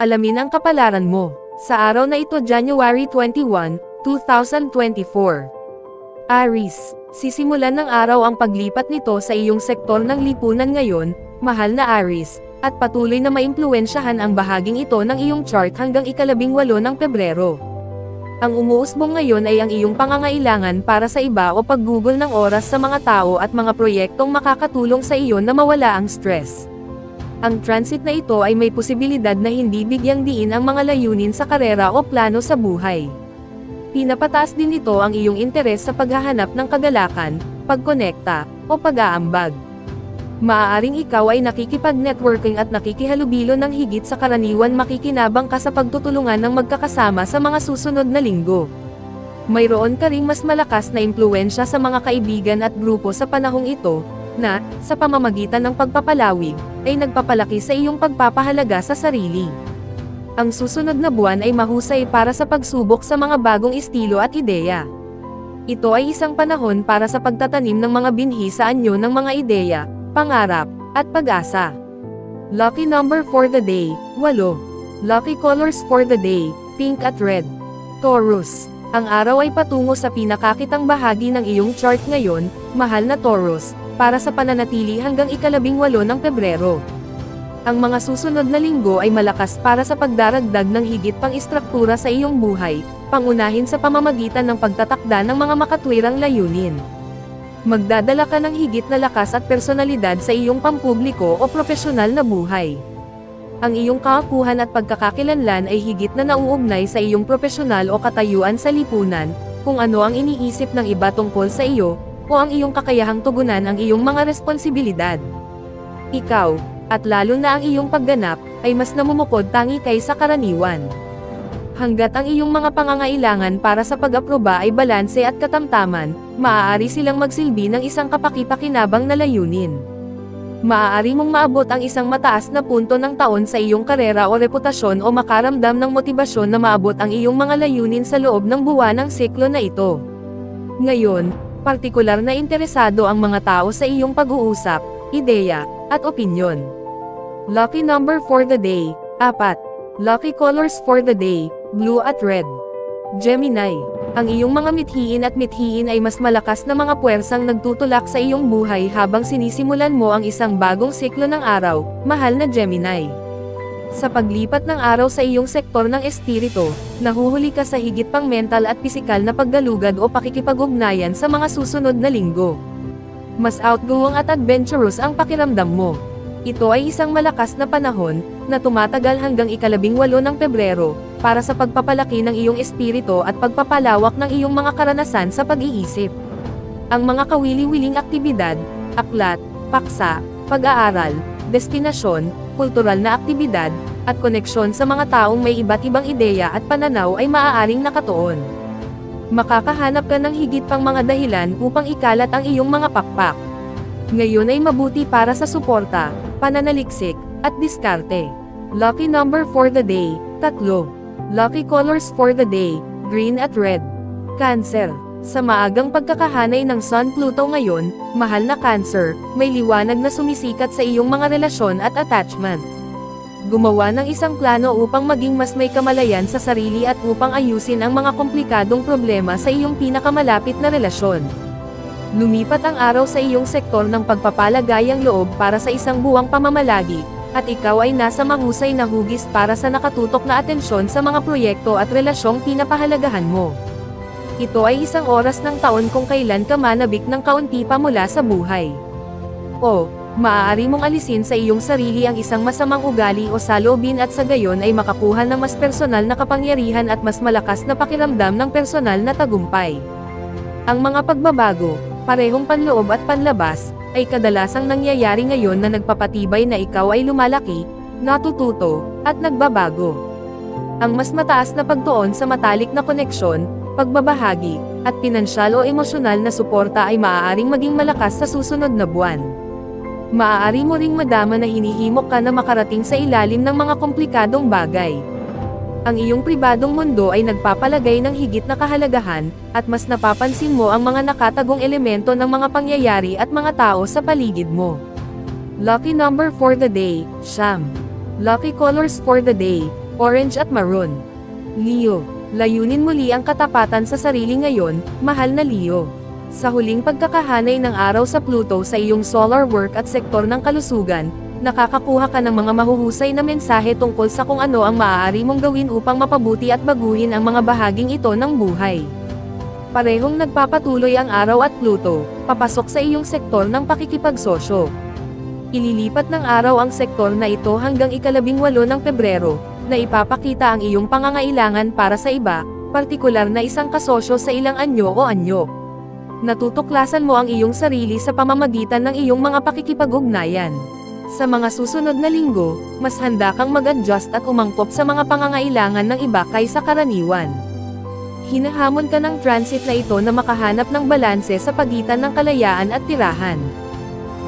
Alamin ang kapalaran mo. Sa araw na ito, January 21, 2024. Aries, sisimulan ng araw ang paglipat nito sa iyong sektor ng lipunan ngayon, mahal na Aries, at patuloy na maimpluwensyahan ang bahaging ito ng iyong chart hanggang ika-18 ng Pebrero. Ang umuusbong ngayon ay ang iyong pangangailangan para sa iba o paggugol ng oras sa mga tao at mga proyektong makakatulong sa iyo na mawala ang stress. Ang transit na ito ay may posibilidad na hindi bigyang diin ang mga layunin sa karera o plano sa buhay. Pinapataas din nito ang iyong interes sa paghahanap ng kagalakan, pagkonekta, o pag-aambag. Maaaring ikaw ay nakikipag-networking at nakikihalubilo ng higit sa karaniwan, makikinabang ka sa pagtutulungan ng magkakasama sa mga susunod na linggo. Mayroon ka ring mas malakas na impluwensya sa mga kaibigan at grupo sa panahong ito, na, sa pamamagitan ng pagpapalawig, ay nagpapalaki sa iyong pagpapahalaga sa sarili. Ang susunod na buwan ay mahusay para sa pagsubok sa mga bagong estilo at ideya. Ito ay isang panahon para sa pagtatanim ng mga binhi sa anyo ng mga ideya, pangarap, at pag-asa. Lucky number for the day, 8. Lucky colors for the day, pink at red. Taurus, ang araw ay patungo sa pinakakitang bahagi ng iyong chart ngayon, mahal na Taurus, para sa pananatili hanggang ika-18 ng Pebrero. Ang mga susunod na linggo ay malakas para sa pagdaragdag ng higit pang istruktura sa iyong buhay, pangunahin sa pamamagitan ng pagtatakda ng mga makatwirang layunin. Magdadala ka ng higit na lakas at personalidad sa iyong pampubliko o profesional na buhay. Ang iyong kaakuhan at pagkakakilanlan ay higit na nauugnay sa iyong profesional o katayuan sa lipunan, kung ano ang iniisip ng iba tungkol sa iyo, o ang iyong kakayahang tugunan ang iyong mga responsibilidad. Ikaw, at lalo na ang iyong pagganap, ay mas namumukod tangi kaysa karaniwan. Hanggat ang iyong mga pangangailangan para sa pag-aproba ay balanse at katamtaman, maaari silang magsilbi ng isang kapaki-pakinabang na layunin. Maaari mong maabot ang isang mataas na punto ng taon sa iyong karera o reputasyon o makaramdam ng motibasyon na maabot ang iyong mga layunin sa loob ng buwanang siklo na ito. Ngayon, partikular na interesado ang mga tao sa iyong pag-uusap, ideya, at opinyon. Lucky number for the day, 4. Lucky colors for the day, blue at red. Gemini, ang iyong mga mithiin at mithiin ay mas malakas na mga puwersang nagtutulak sa iyong buhay habang sinisimulan mo ang isang bagong siklo ng araw, mahal na Gemini. Sa paglipat ng araw sa iyong sektor ng espiritu, nahuhuli ka sa higit pang mental at pisikal na paggalugad o pakikipag-ugnayan sa mga susunod na linggo. Mas outgoing at adventurous ang pakiramdam mo. Ito ay isang malakas na panahon, na tumatagal hanggang ika-18 ng Pebrero, para sa pagpapalaki ng iyong espiritu at pagpapalawak ng iyong mga karanasan sa pag-iisip. Ang mga kawili-wiling aktibidad, aklat, paksa, pag-aaral, destinasyon, kultural na aktibidad, at koneksyon sa mga taong may iba't ibang ideya at pananaw ay maaaring nakatuon. Makakahanap ka ng higit pang mga dahilan upang ikalat ang iyong mga pakpak. Ngayon ay mabuti para sa suporta, pananaliksik, at diskarte. Lucky number for the day, 3. Lucky colors for the day, green at red. Cancer, sa maagang pagkakahanay ng Sun-Pluto ngayon, mahal na Cancer, may liwanag na sumisikat sa iyong mga relasyon at attachment. Gumawa ng isang plano upang maging mas may kamalayan sa sarili at upang ayusin ang mga komplikadong problema sa iyong pinakamalapit na relasyon. Lumipat ang araw sa iyong sektor ng pagpapalagayang loob para sa isang buwang pamamalagi, at ikaw ay nasa mahusay na hugis para sa nakatutok na atensyon sa mga proyekto at relasyong pinapahalagahan mo. Ito ay isang oras ng taon kung kailan ka manabik ng kaunti pa mula sa buhay. O, maaari mong alisin sa iyong sarili ang isang masamang ugali o saloobin at sa gayon ay makakuha ng mas personal na kapangyarihan at mas malakas na pakiramdam ng personal na tagumpay. Ang mga pagbabago, parehong panloob at panlabas, ay kadalasang nangyayari ngayon na nagpapatibay na ikaw ay lumalaki, natututo, at nagbabago. Ang mas mataas na pagtuon sa matalik na koneksyon, pagbabahagi, at pinansyal o emosyonal na suporta ay maaaring maging malakas sa susunod na buwan. Maaari mo ring madama na hinihimok ka na makarating sa ilalim ng mga komplikadong bagay. Ang iyong pribadong mundo ay nagpapalagay ng higit na kahalagahan, at mas napapansin mo ang mga nakatagong elemento ng mga pangyayari at mga tao sa paligid mo. Lucky number for the day, 9. Lucky colors for the day, orange at maroon. Leo, layunin muli ang katapatan sa sarili ngayon, mahal na Leo. Sa huling pagkakahanay ng araw sa Pluto sa iyong solar work at sektor ng kalusugan, nakakakuha ka ng mga mahuhusay na mensahe tungkol sa kung ano ang maaari mong gawin upang mapabuti at baguhin ang mga bahaging ito ng buhay. Parehong nagpapatuloy ang araw at Pluto, papasok sa iyong sektor ng pakikipagsosyo. Ililipat ng araw ang sektor na ito hanggang ika-18 ng Pebrero, na ipapakita ang iyong pangangailangan para sa iba, partikular na isang kasosyo sa ilang anyo o anyo. Natutuklasan mo ang iyong sarili sa pamamagitan ng iyong mga pakikipag-ugnayan. Sa mga susunod na linggo, mas handa kang mag-adjust at umangkop sa mga pangangailangan ng iba kaysa karaniwan. Hinahamon ka ng transit na ito na makahanap ng balanse sa pagitan ng kalayaan at tirahan.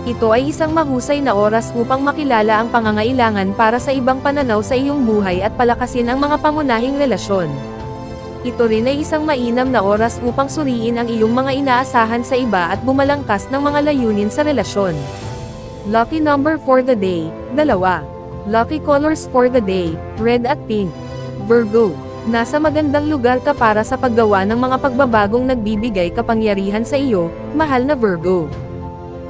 Ito ay isang mahusay na oras upang makilala ang pangangailangan para sa ibang pananaw sa iyong buhay at palakasin ang mga pangunahing relasyon. Ito rin ay isang mainam na oras upang suriin ang iyong mga inaasahan sa iba at bumalangkas ng mga layunin sa relasyon. Lucky number for the day, 2. Lucky colors for the day, red at pink. Virgo, nasa magandang lugar ka para sa paggawa ng mga pagbabagong nagbibigay kapangyarihan sa iyo, mahal na Virgo.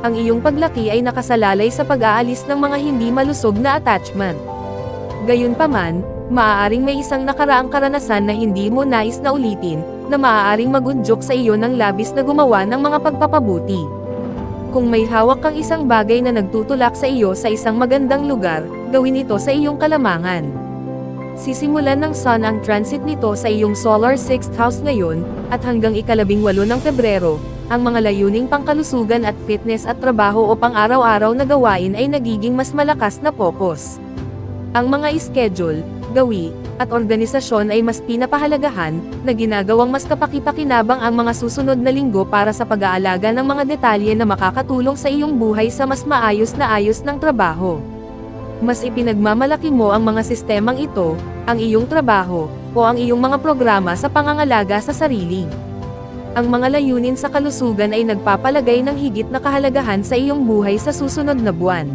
Ang iyong paglaki ay nakasalalay sa pag-aalis ng mga hindi malusog na attachment. Gayunpaman, maaaring may isang nakaraang karanasan na hindi mo nais na ulitin, na maaaring magudyok sa iyo ng labis na gumawa ng mga pagpapabuti. Kung may hawak kang isang bagay na nagtutulak sa iyo sa isang magandang lugar, gawin ito sa iyong kalamangan. Sisimulan ng Sun ang transit nito sa iyong solar 6th house ngayon, at hanggang ika-18 ng Pebrero, ang mga layuning pangkalusugan at fitness at trabaho o pang-araw-araw na gawain ay nagiging mas malakas na focus. Ang mga schedule, gawi, at organisasyon ay mas pinapahalagahan, na ginagawang mas kapaki-pakinabang ang mga susunod na linggo para sa pag-aalaga ng mga detalye na makakatulong sa iyong buhay sa mas maayos na ayos ng trabaho. Mas ipinagmamalaki mo ang mga sistemang ito, ang iyong trabaho, o ang iyong mga programa sa pangangalaga sa sarili. Ang mga layunin sa kalusugan ay nagpapalagay ng higit na kahalagahan sa iyong buhay sa susunod na buwan.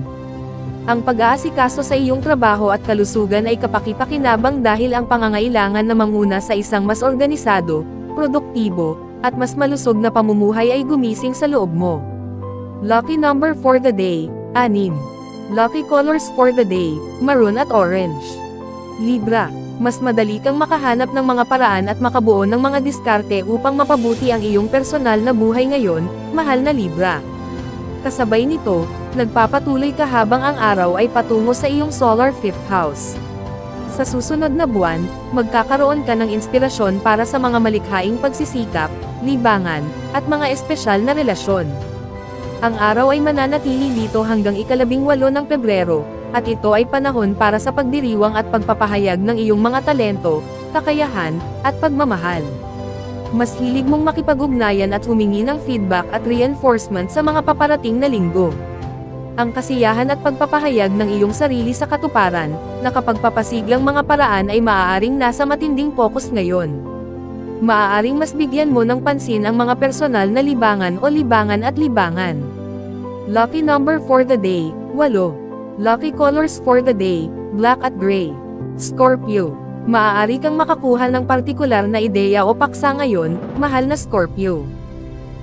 Ang pag-aasikaso sa iyong trabaho at kalusugan ay kapaki-pakinabang dahil ang pangangailangan na manguna sa isang mas organisado, produktibo, at mas malusog na pamumuhay ay gumising sa loob mo. Lucky number for the day, 6. Lucky colors for the day, maroon at orange. Libra, mas madali kang makahanap ng mga paraan at makabuo ng mga diskarte upang mapabuti ang iyong personal na buhay ngayon, mahal na Libra. Kasabay nito, nagpapatuloy ka habang ang araw ay patungo sa iyong solar 5th house. Sa susunod na buwan, magkakaroon ka ng inspirasyon para sa mga malikhaing pagsisikap, libangan, at mga espesyal na relasyon. Ang araw ay mananatili dito hanggang ika-18 ng Pebrero, at ito ay panahon para sa pagdiriwang at pagpapahayag ng iyong mga talento, kakayahan, at pagmamahal. Mas hilig mong makipag-ugnayan at humingi ng feedback at reinforcement sa mga paparating na linggo. Ang kasiyahan at pagpapahayag ng iyong sarili sa katuparan, na kapagpapasiglang mga paraan ay maaaring nasa matinding focus ngayon. Maaaring mas bigyan mo ng pansin ang mga personal na libangan o libangan at libangan. Lucky number for the day, 8. Lucky colors for the day, black at gray. Scorpio, maaari kang makakuha ng partikular na ideya o paksa ngayon, mahal na Scorpio.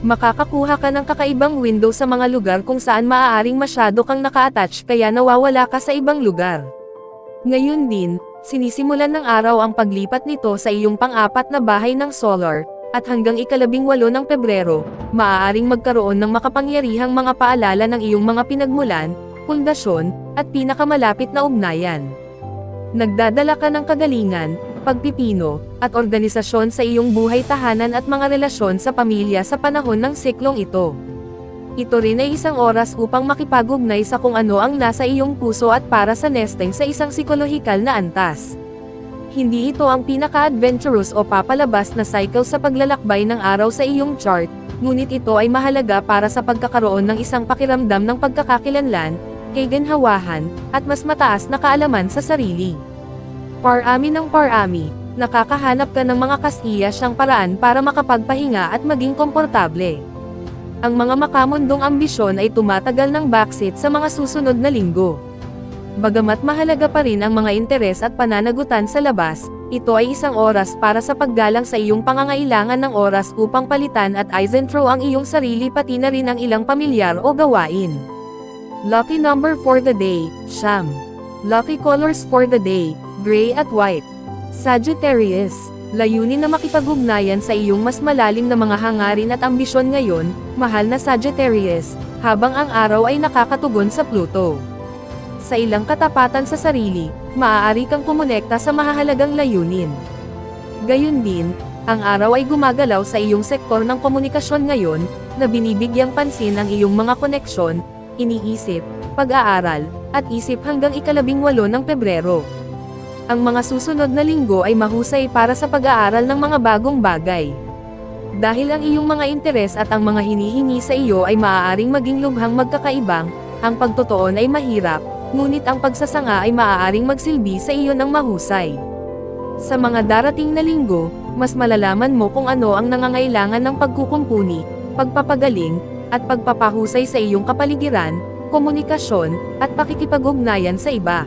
Makakakuha ka ng kakaibang window sa mga lugar kung saan maaaring masyado kang naka-attach kaya nawawala ka sa ibang lugar. Ngayon din, sinisimulan ng araw ang paglipat nito sa iyong pang-apat na bahay ng solar, at hanggang ika-18 ng Pebrero, maaaring magkaroon ng makapangyarihang mga paalala ng iyong mga pinagmulan, pundasyon, at pinakamalapit na ugnayan. Nagdadala ka ng kagalingan, pagpipino, at organisasyon sa iyong buhay tahanan at mga relasyon sa pamilya sa panahon ng siklong ito. Ito rin ay isang oras upang makipag-ugnay sa kung ano ang nasa iyong puso at para sa nesting sa isang psikolohikal na antas. Hindi ito ang pinaka-adventurous o papalabas na cycle sa paglalakbay ng araw sa iyong chart, ngunit ito ay mahalaga para sa pagkakaroon ng isang pakiramdam ng pagkakakilanlan, kaginhawahan, at mas mataas na kaalaman sa sarili. Parami ng parami, nakakahanap ka ng mga kasiyasyang paraan para makapagpahinga at maging komportable. Ang mga makamundong ambisyon ay tumatagal ng backseat sa mga susunod na linggo. Bagamat mahalaga pa rin ang mga interes at pananagutan sa labas, ito ay isang oras para sa paggalang sa iyong pangangailangan ng oras upang palitan at isenthrow ang iyong sarili pati na rin ang ilang pamilyar o gawain. Lucky number for the day, Siyam. Lucky colors for the day, gray at white. Sagittarius, layunin na makipag-ugnayan sa iyong mas malalim na mga hangarin at ambisyon ngayon, mahal na Sagittarius, habang ang araw ay nakakatugon sa Pluto. Sa ilang katapatan sa sarili, maaari kang kumonekta sa mahahalagang layunin. Gayun din, ang araw ay gumagalaw sa iyong sektor ng komunikasyon ngayon, na binibigyang pansin ang iyong mga koneksyon, iniisip, pag-aaral, at isip hanggang 18 ng Pebrero. Ang mga susunod na linggo ay mahusay para sa pag-aaral ng mga bagong bagay. Dahil ang iyong mga interes at ang mga hinihingi sa iyo ay maaaring maging lubhang magkakaibang, ang pagtutuon ay mahirap, ngunit ang pagsasanga ay maaaring magsilbi sa iyo ng mahusay. Sa mga darating na linggo, mas malalaman mo kung ano ang nangangailangan ng pagkukumpuni, pagpapagaling, at pagpapahusay sa iyong kapaligiran, komunikasyon, at pakikipag-ugnayan sa iba.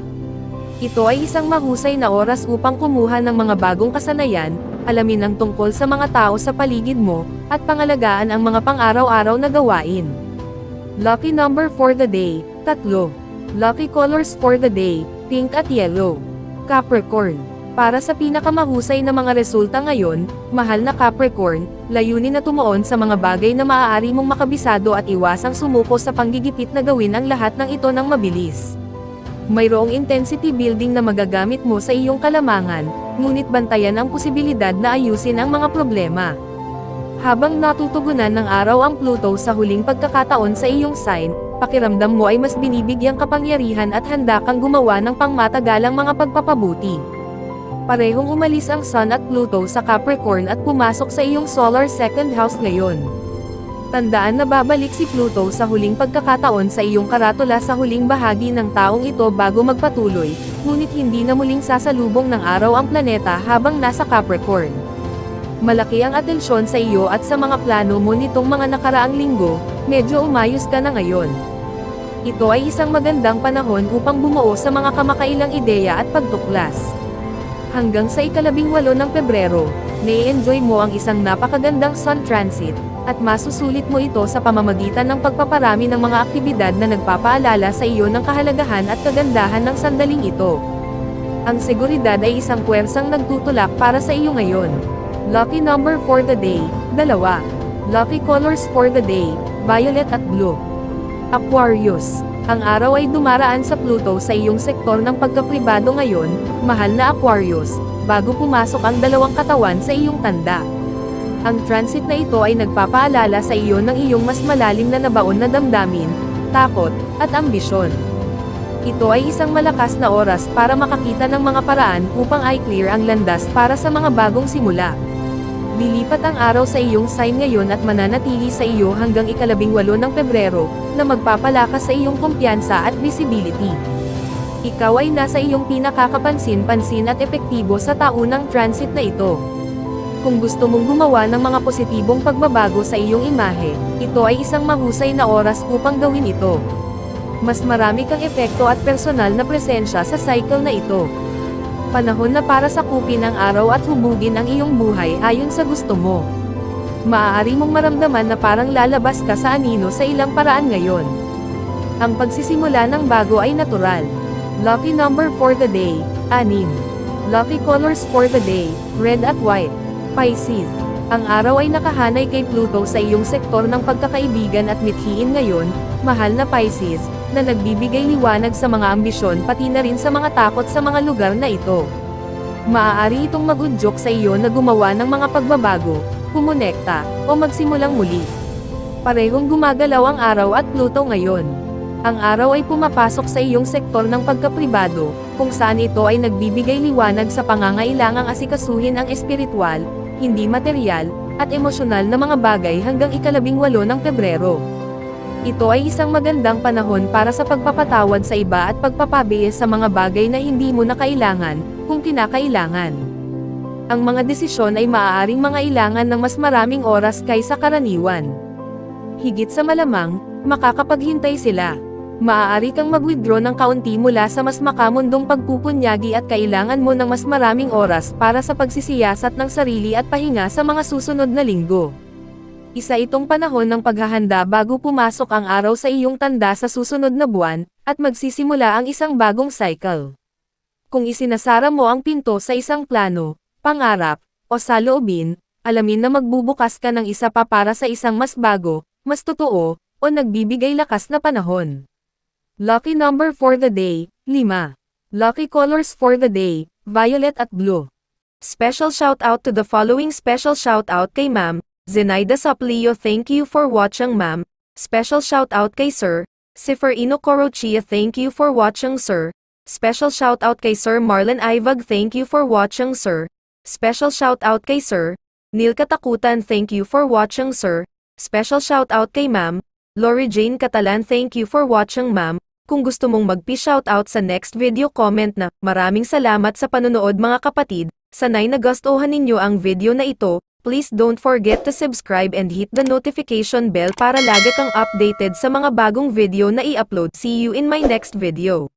Ito ay isang mahusay na oras upang kumuha ng mga bagong kasanayan, alamin ang tungkol sa mga tao sa paligid mo, at pangalagaan ang mga pang-araw-araw na gawain. Lucky number for the day, 3. Lucky colors for the day, pink at yellow. Capricorn. Para sa pinakamahusay na mga resulta ngayon, mahal na Capricorn, layunin na tumuon sa mga bagay na maaari mong makabisado at iwasang sumuko sa panggigipit na gawin ang lahat ng ito ng mabilis. Mayroong intensity building na magagamit mo sa iyong kalamangan, ngunit bantayan ang posibilidad na ayusin ang mga problema. Habang natutugunan ng araw ang Pluto sa huling pagkakataon sa iyong sign, pakiramdam mo ay mas binibigyang kapangyarihan at handa kang gumawa ng pangmatagalang mga pagpapabuti. Parehong umalis ang Sun at Pluto sa Capricorn at pumasok sa iyong solar second house ngayon. Tandaan na babalik si Pluto sa huling pagkakataon sa iyong karatula sa huling bahagi ng taong ito bago magpatuloy, ngunit hindi na muling sasalubong ng araw ang planeta habang nasa Capricorn. Malaki ang atensyon sa iyo at sa mga plano mo nitong mga nakaraang linggo, medyo umayos ka na ngayon. Ito ay isang magandang panahon upang bumuo sa mga kamakailang ideya at pagtuklas. Hanggang sa 18 ng Pebrero, na-enjoy mo ang isang napakagandang Sun transit, at masusulit mo ito sa pamamagitan ng pagpaparami ng mga aktibidad na nagpapaalala sa iyo ng kahalagahan at kagandahan ng sandaling ito. Ang seguridad ay isang puwersang nagtutulak para sa iyo ngayon. Lucky number for the day, 2. Lucky colors for the day, violet at blue. Aquarius. Ang araw ay dumaraan sa Pluto sa iyong sektor ng pagkapribado ngayon, mahal na Aquarius, bago pumasok ang dalawang katawan sa iyong tanda. Ang transit na ito ay nagpapaalala sa iyo ng iyong mas malalim na nabaon na damdamin, takot, at ambisyon. Ito ay isang malakas na oras para makakita ng mga paraan upang i-clear ang landas para sa mga bagong simula. Lilipat ang araw sa iyong sign ngayon at mananatili sa iyo hanggang 18 ng Pebrero, na magpapalakas sa iyong kumpiyansa at visibility. Ikaw ay nasa iyong pinakakapansin-pansin at epektibo sa taunang transit na ito. Kung gusto mong gumawa ng mga positibong pagbabago sa iyong imahe, ito ay isang mahusay na oras upang gawin ito. Mas marami kang epekto at personal na presensya sa cycle na ito. Panahon na para sakupin ang araw at hubugin ang iyong buhay ayon sa gusto mo. Maaari mong maramdaman na parang lalabas ka sa anino sa ilang paraan ngayon. Ang pagsisimula ng bago ay natural. Lucky number for the day, 6. Lucky colors for the day, red at white. Pisces. Ang araw ay nakahanay kay Pluto sa iyong sektor ng pagkakaibigan at mithiin ngayon, mahal na Pisces, na nagbibigay liwanag sa mga ambisyon pati na rin sa mga takot sa mga lugar na ito. Maaari itong mag-udyok sa iyo na gumawa ng mga pagbabago, kumonekta, o magsimulang muli. Parehong gumagalaw ang araw at Pluto ngayon. Ang araw ay pumapasok sa iyong sektor ng pagkapribado, kung saan ito ay nagbibigay liwanag sa pangangailangang asikasuhin ang espiritual, hindi material, at emosyonal na mga bagay hanggang 18 ng Pebrero. Ito ay isang magandang panahon para sa pagpapatawad sa iba at pagpapabiis sa mga bagay na hindi mo na kailangan, kung kinakailangan. Ang mga desisyon ay maaaring mangailangan ng mas maraming oras kaysa karaniwan. Higit sa malamang, makakapaghintay sila. Maaari kang mag-withdraw ng kaunti mula sa mas makamundong pagpupunyagi at kailangan mo ng mas maraming oras para sa pagsisiyasat ng sarili at pahinga sa mga susunod na linggo. Isa itong panahon ng paghahanda bago pumasok ang araw sa iyong tanda sa susunod na buwan, at magsisimula ang isang bagong cycle. Kung isinasara mo ang pinto sa isang plano, pangarap, o saloobin, alamin na magbubukas ka ng isa pa para sa isang mas bago, mas totoo, o nagbibigay lakas na panahon. Lucky number for the day, 5. Lucky colors for the day, violet at blue. Special shout out to the following. Special shout out kay Ma'am Zenaida Saplio, thank you for watching ma'am. Special shout out kay Sir Seferino Corochia, thank you for watching sir. Special shout out kay Sir Marlon Ivag, thank you for watching sir. Special shout out kay Sir Neil Katakutan, thank you for watching sir. Special shout out kay Ma'am Lori Jane Catalan, thank you for watching ma'am. Kung gusto mong mag-shoutout sa next video, comment na, maraming salamat sa panonood mga kapatid, sanay nagustuhan ninyo ang video na ito, please don't forget to subscribe and hit the notification bell para lagi kang updated sa mga bagong video na i-upload. See you in my next video.